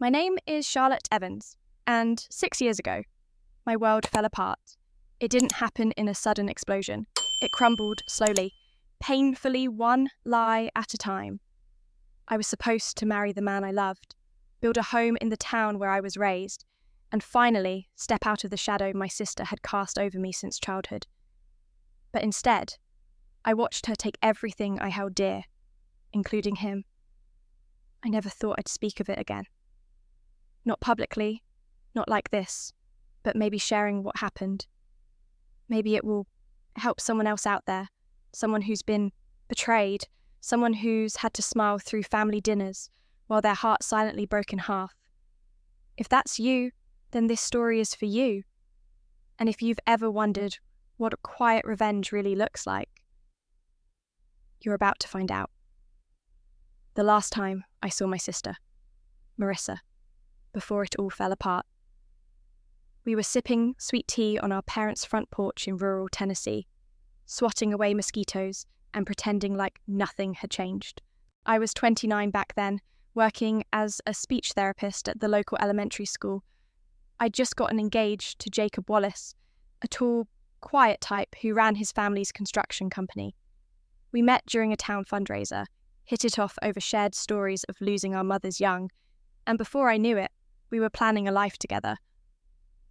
My name is Charlotte Evans, and 6 years ago, my world fell apart. It didn't happen in a sudden explosion. It crumbled slowly, painfully, one lie at a time. I was supposed to marry the man I loved, build a home in the town where I was raised, and finally step out of the shadow my sister had cast over me since childhood. But instead, I watched her take everything I held dear, including him. I never thought I'd speak of it again. Not publicly, not like this, but maybe sharing what happened. Maybe it will help someone else out there, someone who's been betrayed, someone who's had to smile through family dinners while their heart silently broke in half. If that's you, then this story is for you. And if you've ever wondered what a quiet revenge really looks like, you're about to find out. The last time I saw my sister, Marissa, before it all fell apart. We were sipping sweet tea on our parents' front porch in rural Tennessee, swatting away mosquitoes and pretending like nothing had changed. I was 29 back then, working as a speech therapist at the local elementary school. I'd just gotten engaged to Jacob Wallace, a tall, quiet type who ran his family's construction company. We met during a town fundraiser, hit it off over shared stories of losing our mothers young, and before I knew it, we were planning a life together.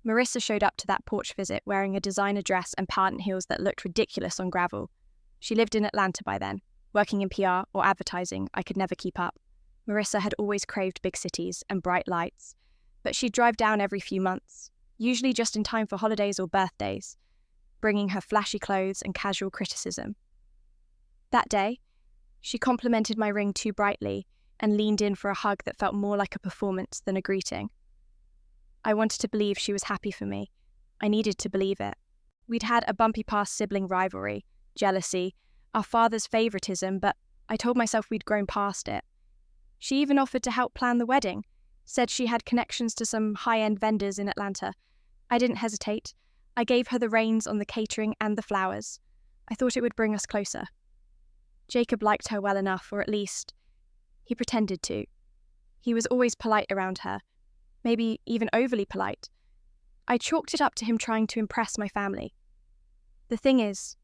Marissa showed up to that porch visit wearing a designer dress and patent heels that looked ridiculous on gravel. She lived in Atlanta by then, working in PR or advertising. I could never keep up. Marissa had always craved big cities and bright lights, but she'd drive down every few months, usually just in time for holidays or birthdays, bringing her flashy clothes and casual criticism. That day, she complimented my ring too brightly and leaned in for a hug that felt more like a performance than a greeting. I wanted to believe she was happy for me. I needed to believe it. We'd had a bumpy past sibling rivalry, jealousy, our father's favoritism, but I told myself we'd grown past it. She even offered to help plan the wedding, said she had connections to some high-end vendors in Atlanta. I didn't hesitate. I gave her the reins on the catering and the flowers. I thought it would bring us closer. Jacob liked her well enough, or at least he pretended to. He was always polite around her, maybe even overly polite. I chalked it up to him trying to impress my family. The thing is,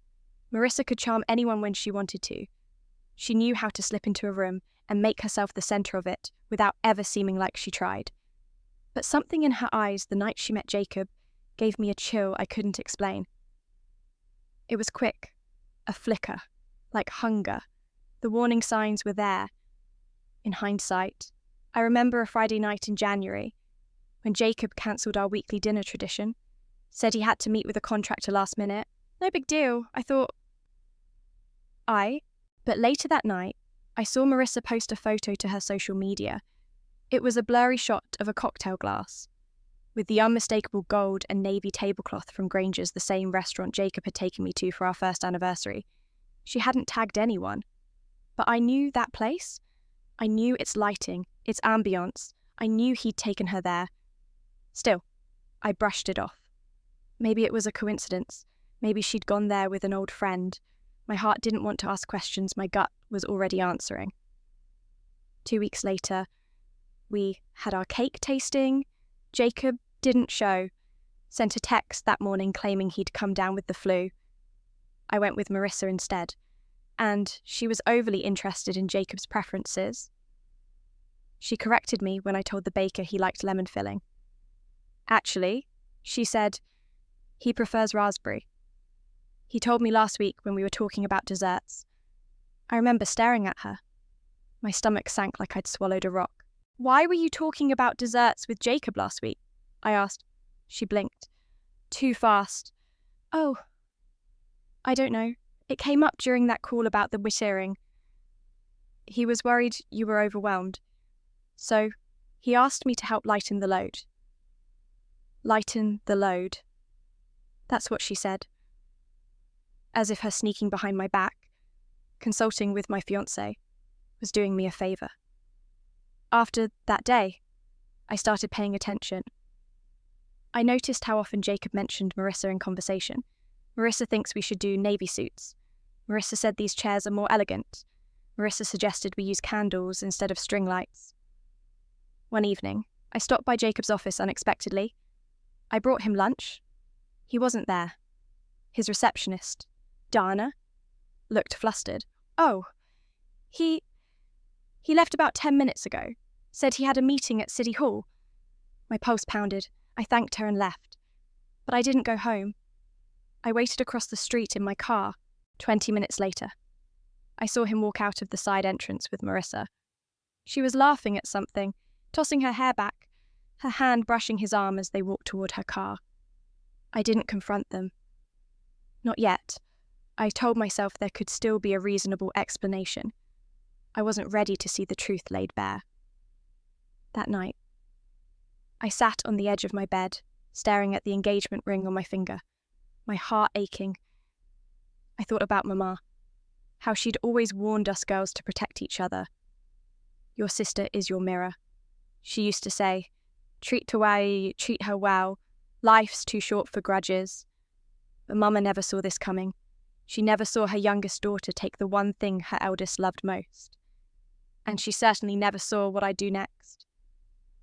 Marissa could charm anyone when she wanted to. She knew how to slip into a room and make herself the centre of it without ever seeming like she tried. But something in her eyes the night she met Jacob gave me a chill I couldn't explain. It was quick, a flicker, like hunger. The warning signs were there. In hindsight, I remember a Friday night in January when Jacob cancelled our weekly dinner tradition, said he had to meet with a contractor last minute. No big deal, I thought. But later that night, I saw Marissa post a photo to her social media. It was a blurry shot of a cocktail glass, with the unmistakable gold and navy tablecloth from Granger's, the same restaurant Jacob had taken me to for our first anniversary. She hadn't tagged anyone, but I knew that place. I knew its lighting, its ambience. I knew he'd taken her there. Still, I brushed it off. Maybe it was a coincidence. Maybe she'd gone there with an old friend. My heart didn't want to ask questions my gut was already answering. 2 weeks later, we had our cake tasting. Jacob didn't show. Sent a text that morning claiming he'd come down with the flu. I went with Marissa instead, and she was overly interested in Jacob's preferences. She corrected me when I told the baker he liked lemon filling. Actually, she said, he prefers raspberry. He told me last week when we were talking about desserts. I remember staring at her. My stomach sank like I'd swallowed a rock. Why were you talking about desserts with Jacob last week? I asked. She blinked. Too fast. Oh, I don't know. It came up during that call about the wittering. He was worried you were overwhelmed. So, he asked me to help lighten the load. Lighten the load. That's what she said. As if her sneaking behind my back, consulting with my fiancé, was doing me a favour. After that day, I started paying attention. I noticed how often Jacob mentioned Marissa in conversation. Marissa thinks we should do navy suits. Marissa said these chairs are more elegant. Marissa suggested we use candles instead of string lights. One evening, I stopped by Jacob's office unexpectedly. I brought him lunch. He wasn't there. His receptionist, Dana, looked flustered. Oh, he left about 10 minutes ago. Said he had a meeting at City Hall. My pulse pounded. I thanked her and left. But I didn't go home. I waited across the street in my car. 20 minutes later, I saw him walk out of the side entrance with Marissa. She was laughing at something, tossing her hair back, her hand brushing his arm as they walked toward her car. I didn't confront them. Not yet. I told myself there could still be a reasonable explanation. I wasn't ready to see the truth laid bare. That night, I sat on the edge of my bed, staring at the engagement ring on my finger, my heart aching. I thought about Mama, how she'd always warned us girls to protect each other. Your sister is your mirror. She used to say, treat Tawai, treat her well, life's too short for grudges. But Mama never saw this coming. She never saw her youngest daughter take the one thing her eldest loved most. And she certainly never saw what I'd do next.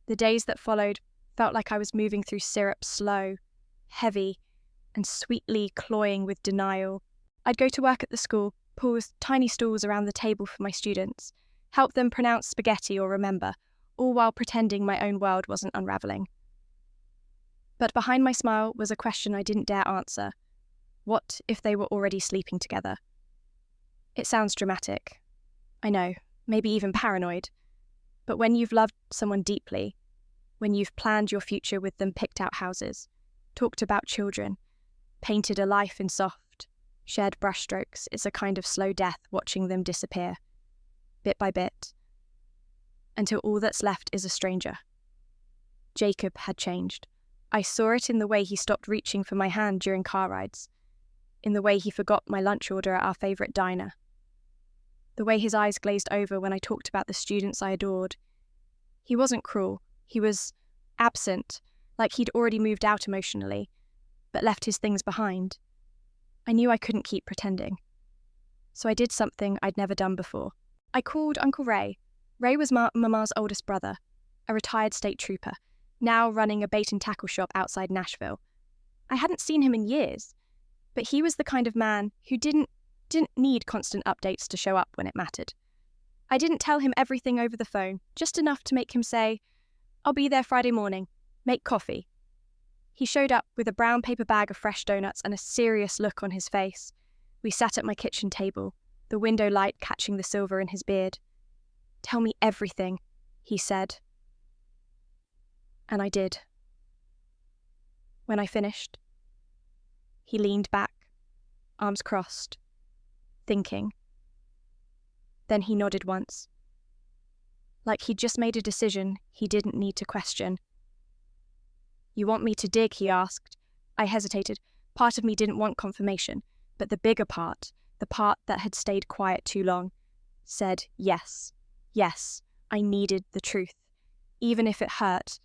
The days that followed felt like I was moving through syrup, slow, heavy, and sweetly cloying with denial. I'd go to work at the school, pause tiny stools around the table for my students, help them pronounce spaghetti or remember, all while pretending my own world wasn't unravelling. But behind my smile was a question I didn't dare answer. What if they were already sleeping together? It sounds dramatic. I know, maybe even paranoid. But when you've loved someone deeply, when you've planned your future with them, picked out houses, talked about children, painted a life in soft, shared brushstrokes, it's a kind of slow death watching them disappear, bit by bit, until all that's left is a stranger. Jacob had changed. I saw it in the way he stopped reaching for my hand during car rides, in the way he forgot my lunch order at our favourite diner, the way his eyes glazed over when I talked about the students I adored. He wasn't cruel. He was absent, like he'd already moved out emotionally, but left his things behind. I knew I couldn't keep pretending. So I did something I'd never done before. I called Uncle Ray. Ray was Mama's oldest brother, a retired state trooper, now running a bait and tackle shop outside Nashville. I hadn't seen him in years, but he was the kind of man who didn't need constant updates to show up when it mattered. I didn't tell him everything over the phone, just enough to make him say, I'll be there Friday morning. Make coffee. He showed up with a brown paper bag of fresh donuts and a serious look on his face. We sat at my kitchen table, the window light catching the silver in his beard. Tell me everything, he said. And I did. When I finished, he leaned back, arms crossed, thinking. Then he nodded once, like he'd just made a decision he didn't need to question. You want me to dig, he asked. I hesitated. Part of me didn't want confirmation, but the bigger part, the part that had stayed quiet too long, said yes. Yes, I needed the truth. Even if it hurt,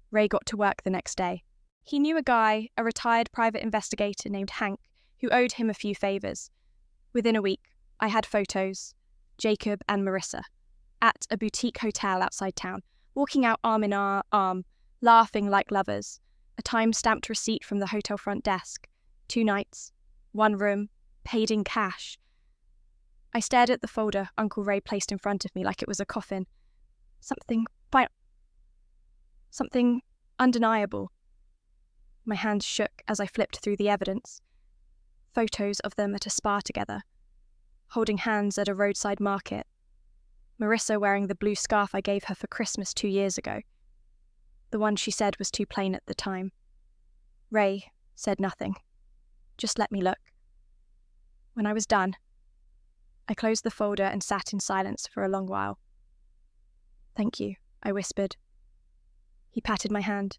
Ray got to work the next day. He knew a guy, a retired private investigator named Hank, who owed him a few favours. Within a week, I had photos, Jacob and Marissa, at a boutique hotel outside town, walking out arm in arm, laughing like lovers, a time-stamped receipt from the hotel front desk, 2 nights, 1 room, paid in cash. I stared at the folder Uncle Ray placed in front of me like it was a coffin. Something undeniable. My hands shook as I flipped through the evidence. Photos of them at a spa together, holding hands at a roadside market. Marissa wearing the blue scarf I gave her for Christmas 2 years ago. The one she said was too plain at the time. Ray said nothing. Just let me look. When I was done, I closed the folder and sat in silence for a long while. Thank you, I whispered. He patted my hand.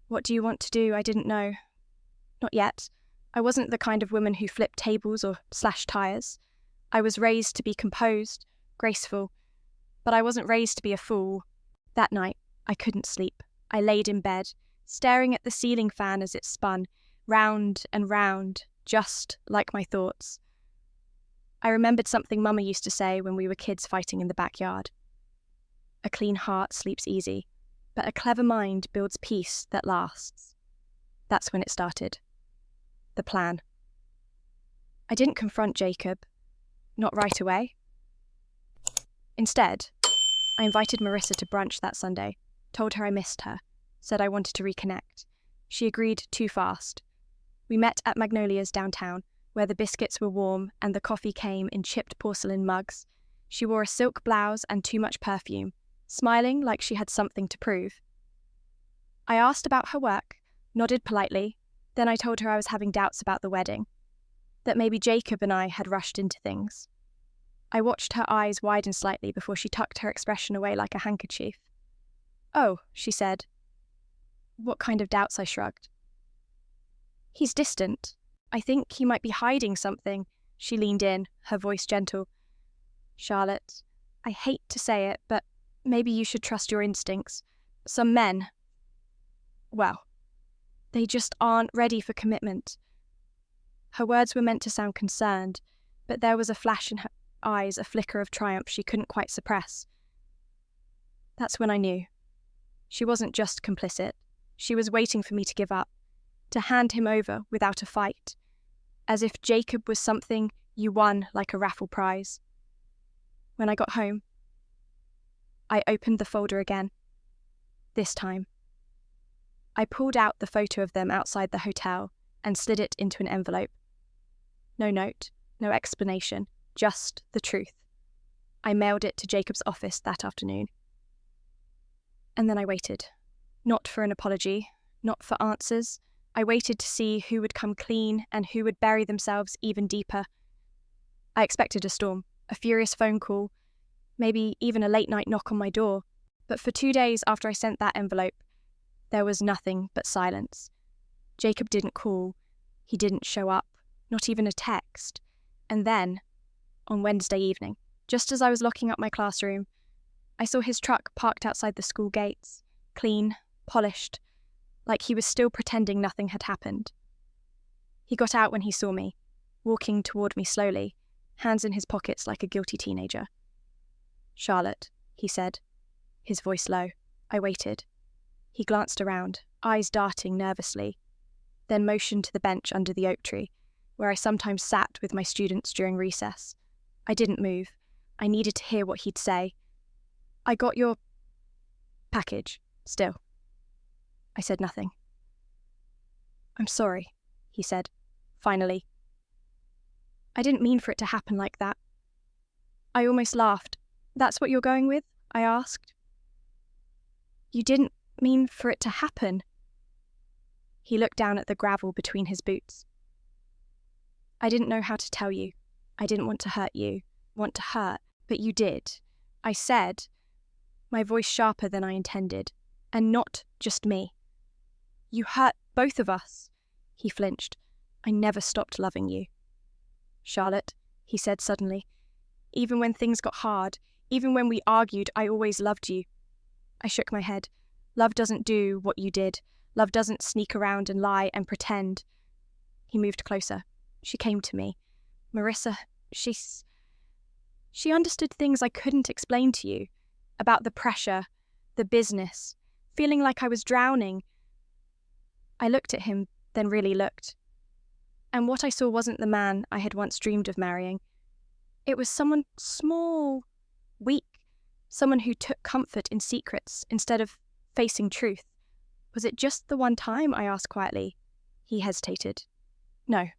What do you want to do? I didn't know. Not yet. I wasn't the kind of woman who flipped tables or slashed tires. I was raised to be composed, graceful, but I wasn't raised to be a fool. That night, I couldn't sleep. I laid in bed, staring at the ceiling fan as it spun, round and round, just like my thoughts. I remembered something Mama used to say when we were kids fighting in the backyard. A clean heart sleeps easy. but a clever mind builds peace that lasts. That's when it started. The plan. I didn't confront Jacob, not right away. Instead, I invited Marissa to brunch that Sunday, told her I missed her, said I wanted to reconnect. She agreed too fast. We met at Magnolia's downtown, where the biscuits were warm and the coffee came in chipped porcelain mugs. She wore a silk blouse and too much perfume, smiling like she had something to prove. I asked about her work, nodded politely, then I told her I was having doubts about the wedding, that maybe Jacob and I had rushed into things. I watched her eyes widen slightly before she tucked her expression away like a handkerchief. "Oh," she said. "What kind of doubts?" I shrugged. "He's distant. I think he might be hiding something." She leaned in, her voice gentle. "Charlotte, I hate to say it, but maybe you should trust your instincts. Some men, well, they just aren't ready for commitment." Her words were meant to sound concerned, but there was a flash in her eyes, a flicker of triumph she couldn't quite suppress. That's when I knew. She wasn't just complicit. She was waiting for me to give up, to hand him over without a fight, as if Jacob was something you won like a raffle prize. When I got home, I opened the folder again. This time, I pulled out the photo of them outside the hotel and slid it into an envelope. No note, no explanation, just the truth. I mailed it to Jacob's office that afternoon. And then I waited. Not for an apology, not for answers. I waited to see who would come clean and who would bury themselves even deeper. I expected a storm, a furious phone call, maybe even a late-night knock on my door. But for 2 days after I sent that envelope, there was nothing but silence. Jacob didn't call. He didn't show up, not even a text. And then, on Wednesday evening, just as I was locking up my classroom, I saw his truck parked outside the school gates, clean, polished, like he was still pretending nothing had happened. He got out when he saw me, walking toward me slowly, hands in his pockets like a guilty teenager. "Charlotte," he said, his voice low. I waited. He glanced around, eyes darting nervously, then motioned to the bench under the oak tree, where I sometimes sat with my students during recess. I didn't move. I needed to hear what he'd say. "I got your package, still." I said nothing. "I'm sorry," he said, finally. "I didn't mean for it to happen like that." I almost laughed. "That's what you're going with?" I asked. "You didn't mean for it to happen?" He looked down at the gravel between his boots. "I didn't know how to tell you. I didn't want to hurt you, want to hurt, but you did." I said, my voice sharper than I intended, "and not just me. You hurt both of us." He flinched. "I never stopped loving you." "Charlotte," he said suddenly, "even when things got hard, even when we argued, I always loved you." I shook my head. "Love doesn't do what you did. Love doesn't sneak around and lie and pretend." He moved closer. She came to me. "Marissa, she understood things I couldn't explain to you, about the pressure, the business, feeling like I was drowning." I looked at him, then really looked. And what I saw wasn't the man I had once dreamed of marrying. It was someone small, weak, someone who took comfort in secrets instead of facing truth. "Was it just the one time?" I asked quietly. He hesitated. "No."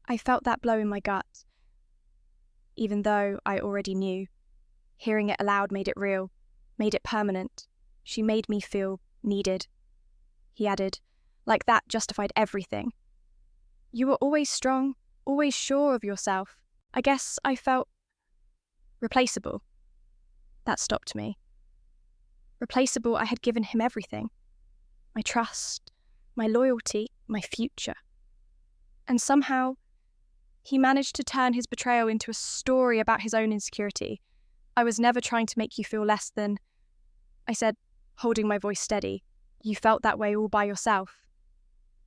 I felt that blow in my gut, even though I already knew. Hearing it aloud made it real, made it permanent. She made me feel needed. He added, like that justified everything. "You were always strong, always sure of yourself." I guess I felt replaceable. That stopped me. Replaceable, I had given him everything. My trust, my loyalty, my future. And somehow, he managed to turn his betrayal into a story about his own insecurity. "I was never trying to make you feel less than," I said, holding my voice steady. "You felt that way all by yourself."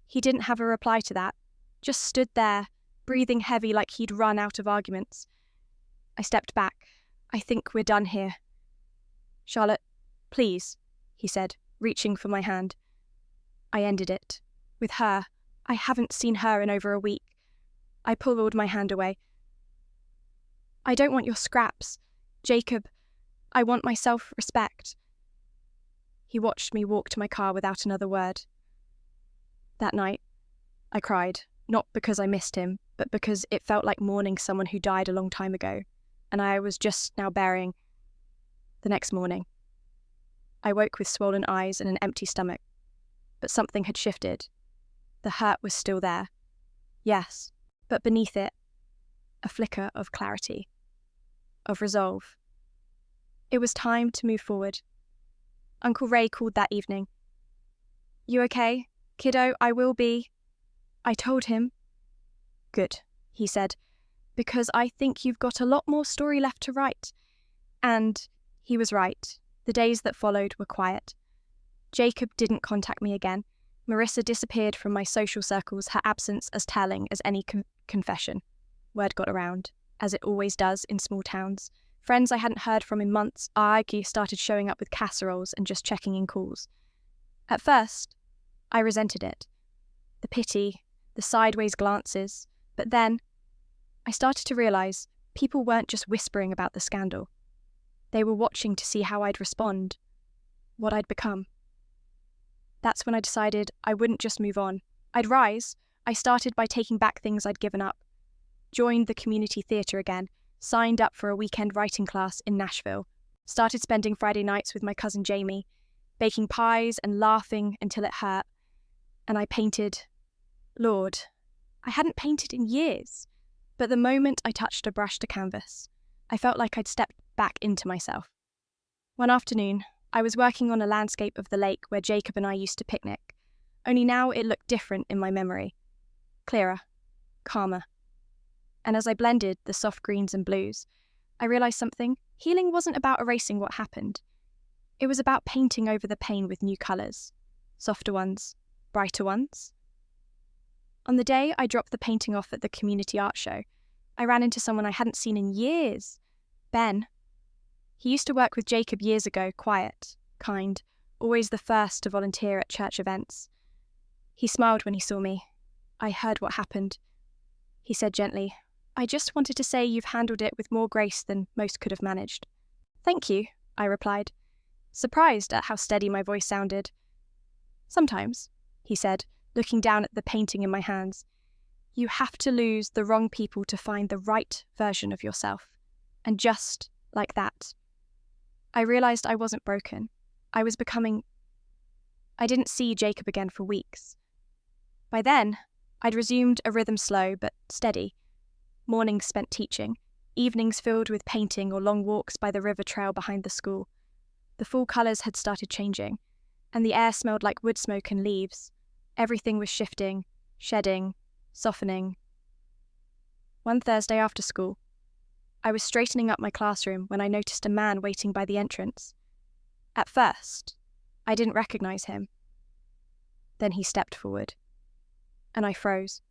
He didn't have a reply to that, just stood there, breathing heavy like he'd run out of arguments. I stepped back. "I think we're done here." "Charlotte, please." he said, reaching for my hand. I ended it. With her. I haven't seen her in over a week. I pulled my hand away. I don't want your scraps. Jacob, I want my self-respect. He watched me walk to my car without another word. That night, I cried, not because I missed him, but because it felt like mourning someone who died a long time ago, and I was just now burying. The next morning, I woke with swollen eyes and an empty stomach, but something had shifted. The hurt was still there. Yes, but beneath it, a flicker of clarity, of resolve. It was time to move forward. Uncle Ray called that evening. You okay? Kiddo, I will be. I told him. Good, he said, because I think you've got a lot more story left to write. And he was right. The days that followed were quiet. Jacob didn't contact me again. Marissa disappeared from my social circles, her absence as telling as any confession. Word got around, as it always does in small towns. Friends I hadn't heard from in months, started showing up with casseroles and just checking in calls. At first, I resented it. The pity, the sideways glances. But then, I started to realise people weren't just whispering about the scandal. They were watching to see how I'd respond, what I'd become. That's when I decided I wouldn't just move on. I'd rise. I started by taking back things I'd given up. Joined the community theatre again, signed up for a weekend writing class in Nashville, started spending Friday nights with my cousin Jamie, baking pies and laughing until it hurt. And I painted. Lord, I hadn't painted in years, but the moment I touched a brush to canvas, I felt like I'd stepped back into myself. One afternoon, I was working on a landscape of the lake where Jacob and I used to picnic, only now it looked different in my memory. Clearer, calmer. And as I blended the soft greens and blues, I realised something. Healing wasn't about erasing what happened. It was about painting over the pain with new colours. Softer ones, brighter ones. On the day I dropped the painting off at the community art show, I ran into someone I hadn't seen in years. Ben. He used to work with Jacob years ago, quiet, kind, always the first to volunteer at church events. He smiled when he saw me. I heard what happened. He said gently, I just wanted to say you've handled it with more grace than most could have managed. Thank you, I replied, surprised at how steady my voice sounded. Sometimes, he said, looking down at the painting in my hands, you have to lose the wrong people to find the right version of yourself. And just like that, I realised I wasn't broken. I was becoming. I didn't see Jacob again for weeks. By then, I'd resumed a rhythm slow but steady. Mornings spent teaching, evenings filled with painting or long walks by the river trail behind the school. The fall colours had started changing, and the air smelled like wood smoke and leaves. Everything was shifting, shedding, softening. One Thursday after school, I was straightening up my classroom when I noticed a man waiting by the entrance. At first, I didn't recognise him. Then he stepped forward, and I froze.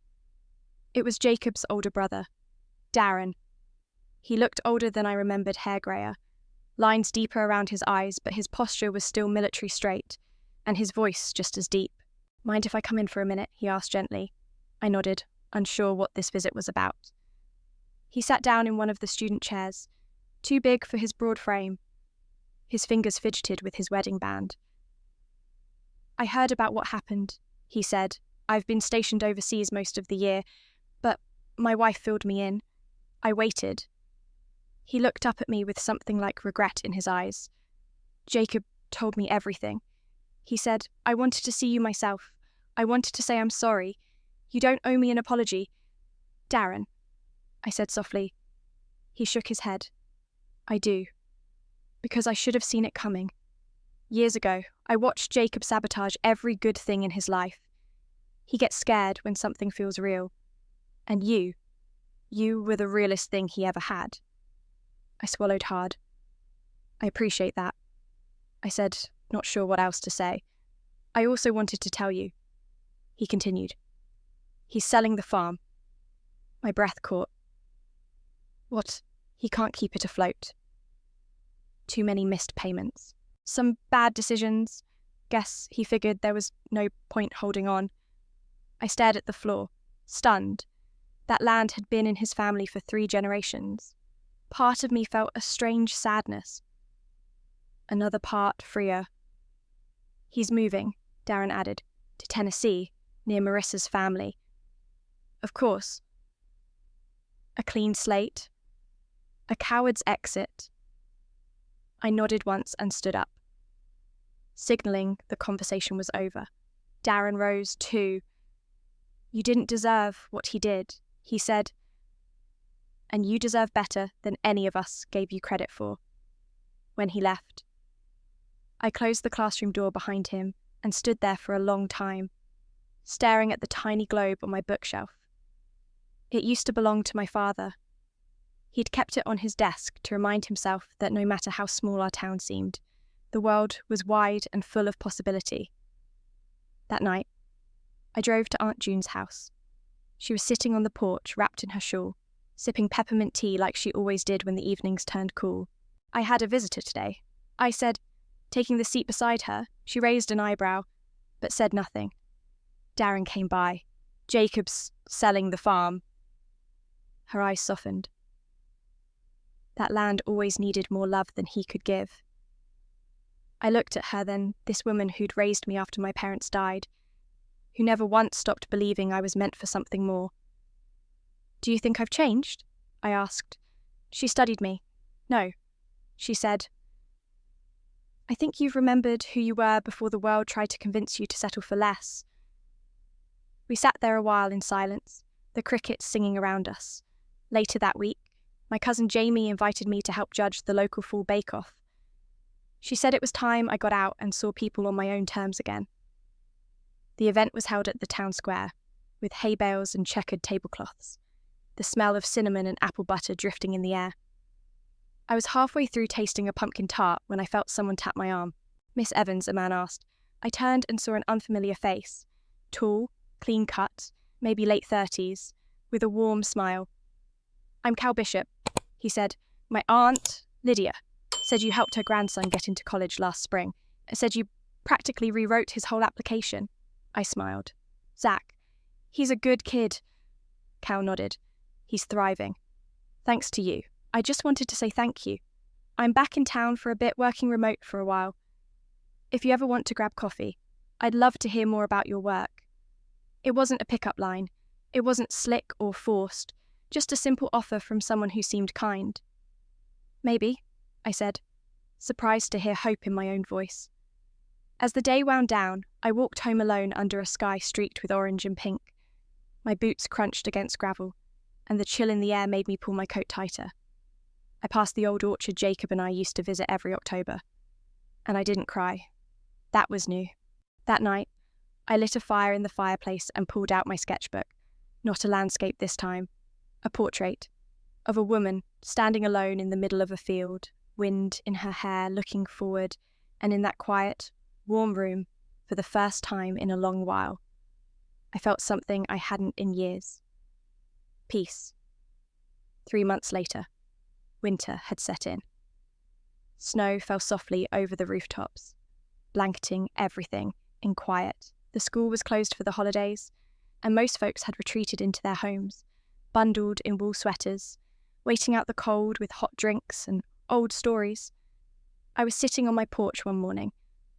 It was Jacob's older brother, Darren. He looked older than I remembered, hair greyer, lines deeper around his eyes, but his posture was still military straight, and his voice just as deep. Mind if I come in for a minute? He asked gently. I nodded, unsure what this visit was about. He sat down in one of the student chairs, too big for his broad frame. His fingers fidgeted with his wedding band. I heard about what happened, he said. I've been stationed overseas most of the year, but my wife filled me in. I waited. He looked up at me with something like regret in his eyes. Jacob told me everything. He said, I wanted to see you myself. I wanted to say I'm sorry. You don't owe me an apology. Darren, I said softly. He shook his head. I do. Because I should have seen it coming. Years ago, I watched Jacob sabotage every good thing in his life. He gets scared when something feels real. And you were the realest thing he ever had. I swallowed hard. I appreciate that. I said, not sure what else to say. I also wanted to tell you. He continued. He's selling the farm. My breath caught. What? He can't keep it afloat. Too many missed payments. Some bad decisions. Guess he figured there was no point holding on. I stared at the floor, stunned. That land had been in his family for 3 generations. Part of me felt a strange sadness. Another part freer. He's moving, Darren added, to Tennessee, near Marissa's family. Of course. A clean slate. A coward's exit. I nodded once and stood up, signalling the conversation was over. Darren rose too. You didn't deserve what he did, he said, and you deserve better than any of us gave you credit for. When he left, I closed the classroom door behind him and stood there for a long time, staring at the tiny globe on my bookshelf. It used to belong to my father. He'd kept it on his desk to remind himself that no matter how small our town seemed, the world was wide and full of possibility. That night, I drove to Aunt June's house. She was sitting on the porch, wrapped in her shawl, sipping peppermint tea like she always did when the evenings turned cool. I had a visitor today, I said. Taking the seat beside her, she raised an eyebrow, but said nothing. Darren came by. Jacob's selling the farm. Her eyes softened. That land always needed more love than he could give. I looked at her then, this woman who'd raised me after my parents died, who never once stopped believing I was meant for something more. Do you think I've changed? I asked. She studied me. No, she said. I think you've remembered who you were before the world tried to convince you to settle for less. We sat there a while in silence, the crickets singing around us. Later that week, my cousin Jamie invited me to help judge the local fall bake-off. She said it was time I got out and saw people on my own terms again. The event was held at the town square, with hay bales and checkered tablecloths, the smell of cinnamon and apple butter drifting in the air. I was halfway through tasting a pumpkin tart when I felt someone tap my arm. Miss Evans, a man asked. I turned and saw an unfamiliar face, tall, clean-cut, maybe late 30s, with a warm smile. I'm Cal Bishop, he said. My aunt, Lydia, said you helped her grandson get into college last spring. Said you practically rewrote his whole application. I smiled. Zach, he's a good kid. Cal nodded. He's thriving. Thanks to you. I just wanted to say thank you. I'm back in town for a bit, working remote for a while. If you ever want to grab coffee, I'd love to hear more about your work. It wasn't a pickup line. It wasn't slick or forced. Just a simple offer from someone who seemed kind. Maybe, I said, surprised to hear hope in my own voice. As the day wound down, I walked home alone under a sky streaked with orange and pink. My boots crunched against gravel, and the chill in the air made me pull my coat tighter. I passed the old orchard Jacob and I used to visit every October, and I didn't cry. That was new. That night, I lit a fire in the fireplace and pulled out my sketchbook. Not a landscape this time. A portrait of a woman standing alone in the middle of a field, wind in her hair, looking forward, and in that quiet, warm room, for the first time in a long while, I felt something I hadn't in years. Peace. 3 months later, winter had set in. Snow fell softly over the rooftops, blanketing everything in quiet. The school was closed for the holidays, and most folks had retreated into their homes, bundled in wool sweaters, waiting out the cold with hot drinks and old stories. I was sitting on my porch one morning,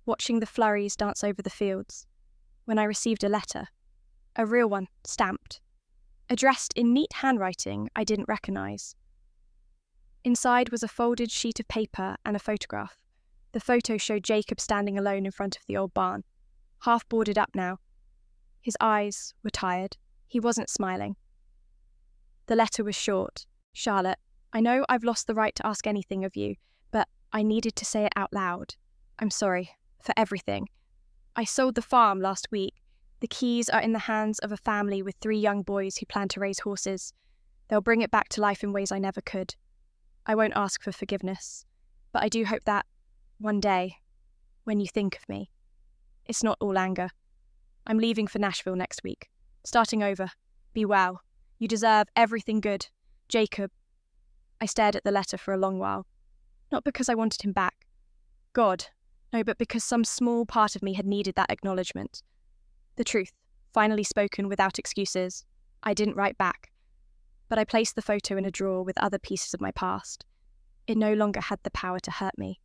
watching the flurries dance over the fields, when I received a letter, a real one, stamped, addressed in neat handwriting I didn't recognise. Inside was a folded sheet of paper and a photograph. The photo showed Jacob standing alone in front of the old barn, half boarded up now. His eyes were tired. He wasn't smiling. The letter was short. Charlotte, I know I've lost the right to ask anything of you, but I needed to say it out loud. I'm sorry for everything. I sold the farm last week. The keys are in the hands of a family with 3 young boys who plan to raise horses. They'll bring it back to life in ways I never could. I won't ask for forgiveness, but I do hope that, one day, when you think of me, it's not all anger. I'm leaving for Nashville next week. Starting over. Be well. You deserve everything good. Jacob. I stared at the letter for a long while. Not because I wanted him back. God, No, but because some small part of me had needed that acknowledgement. The truth, finally spoken without excuses. I didn't write back, but I placed the photo in a drawer with other pieces of my past. It no longer had the power to hurt me.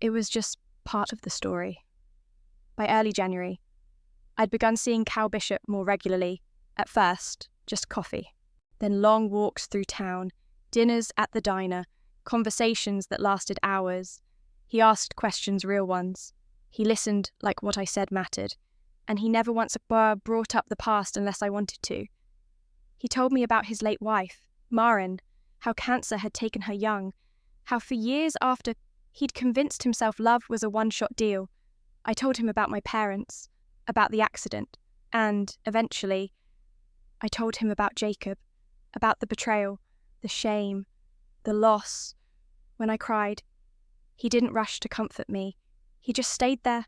It was just part of the story. By early January, I'd begun seeing Cal Bishop more regularly. At first, just coffee. Then long walks through town, dinners at the diner, conversations that lasted hours. He asked questions, real ones. He listened like what I said mattered, and he never once brought up the past unless I wanted to. He told me about his late wife, Marin, how cancer had taken her young, how for years after he'd convinced himself love was a one-shot deal. I told him about my parents, about the accident, and, eventually, I told him about Jacob, about the betrayal, the shame, the loss. When I cried, he didn't rush to comfort me. He just stayed there,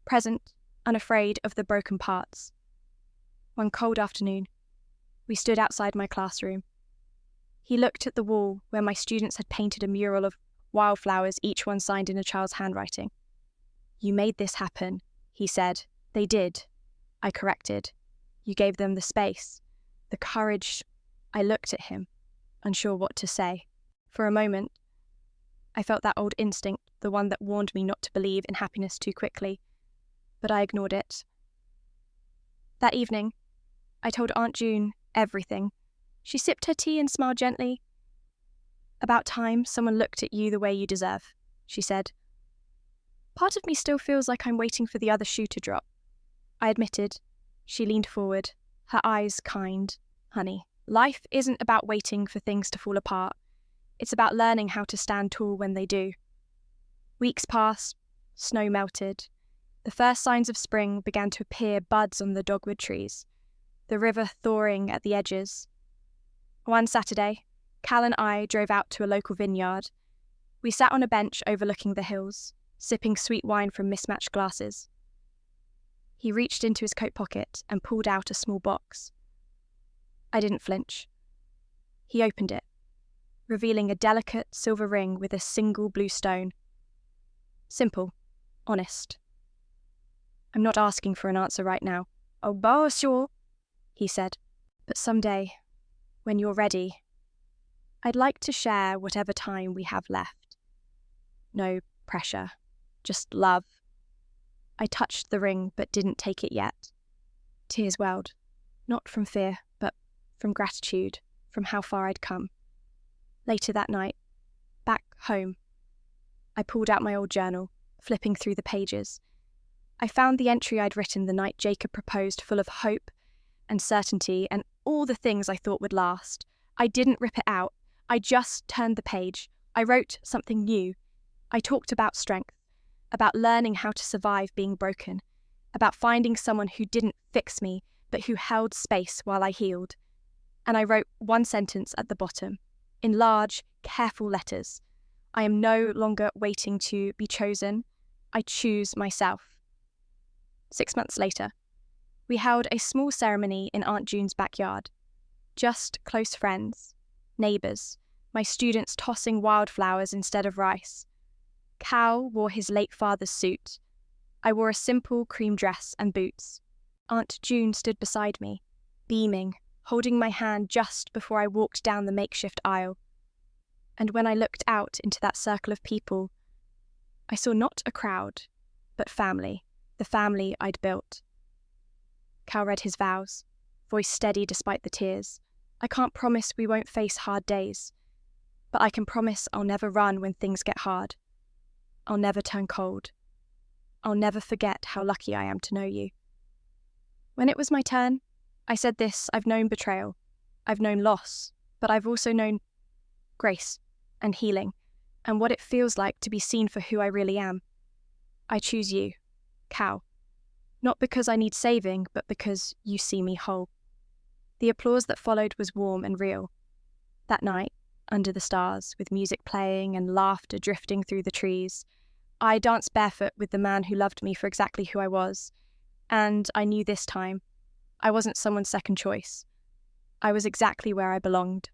present, unafraid of the broken parts. One cold afternoon, we stood outside my classroom. He looked at the wall where my students had painted a mural of wildflowers, each one signed in a child's handwriting. "You made this happen," he said. "They did." I corrected. "You gave them the space, the courage." I looked at him, unsure what to say. For a moment, I felt that old instinct, the one that warned me not to believe in happiness too quickly, but I ignored it. That evening, I told Aunt June everything. She sipped her tea and smiled gently. "About time someone looked at you the way you deserve," she said. "Part of me still feels like I'm waiting for the other shoe to drop," I admitted. She leaned forward, her eyes kind. "Honey, life isn't about waiting for things to fall apart. It's about learning how to stand tall when they do." Weeks passed, snow melted. The first signs of spring began to appear, buds on the dogwood trees, the river thawing at the edges. One Saturday, Cal and I drove out to a local vineyard. We sat on a bench overlooking the hills, sipping sweet wine from mismatched glasses. He reached into his coat pocket and pulled out a small box. I didn't flinch. He opened it, revealing a delicate silver ring with a single blue stone. Simple, honest. "I'm not asking for an answer right now." "Oh, bah, sure," he said. "But someday, when you're ready, I'd like to share whatever time we have left. No pressure, just love." I touched the ring but didn't take it yet. Tears welled, not from fear, but from gratitude, from how far I'd come. Later that night, back home, I pulled out my old journal, flipping through the pages. I found the entry I'd written the night Jacob proposed, full of hope and certainty and all the things I thought would last. I didn't rip it out. I just turned the page. I wrote something new. I talked about strength, about learning how to survive being broken, about finding someone who didn't fix me, but who held space while I healed. And I wrote one sentence at the bottom, in large, careful letters. "I am no longer waiting to be chosen. I choose myself." 6 months later, we held a small ceremony in Aunt June's backyard. Just close friends, neighbours, my students tossing wildflowers instead of rice. Cal wore his late father's suit. I wore a simple cream dress and boots. Aunt June stood beside me, beaming, holding my hand just before I walked down the makeshift aisle. And when I looked out into that circle of people, I saw not a crowd, but family, the family I'd built. Cal read his vows, voice steady despite the tears. "I can't promise we won't face hard days, but I can promise I'll never run when things get hard. I'll never turn cold. I'll never forget how lucky I am to know you." When it was my turn, I said this: I've known betrayal, I've known loss, but I've also known grace and healing, and what it feels like to be seen for who I really am. I choose you, Cal, not because I need saving, but because you see me whole. The applause that followed was warm and real. That night, under the stars, with music playing and laughter drifting through the trees, I danced barefoot with the man who loved me for exactly who I was, and I knew this time I wasn't someone's second choice. I was exactly where I belonged.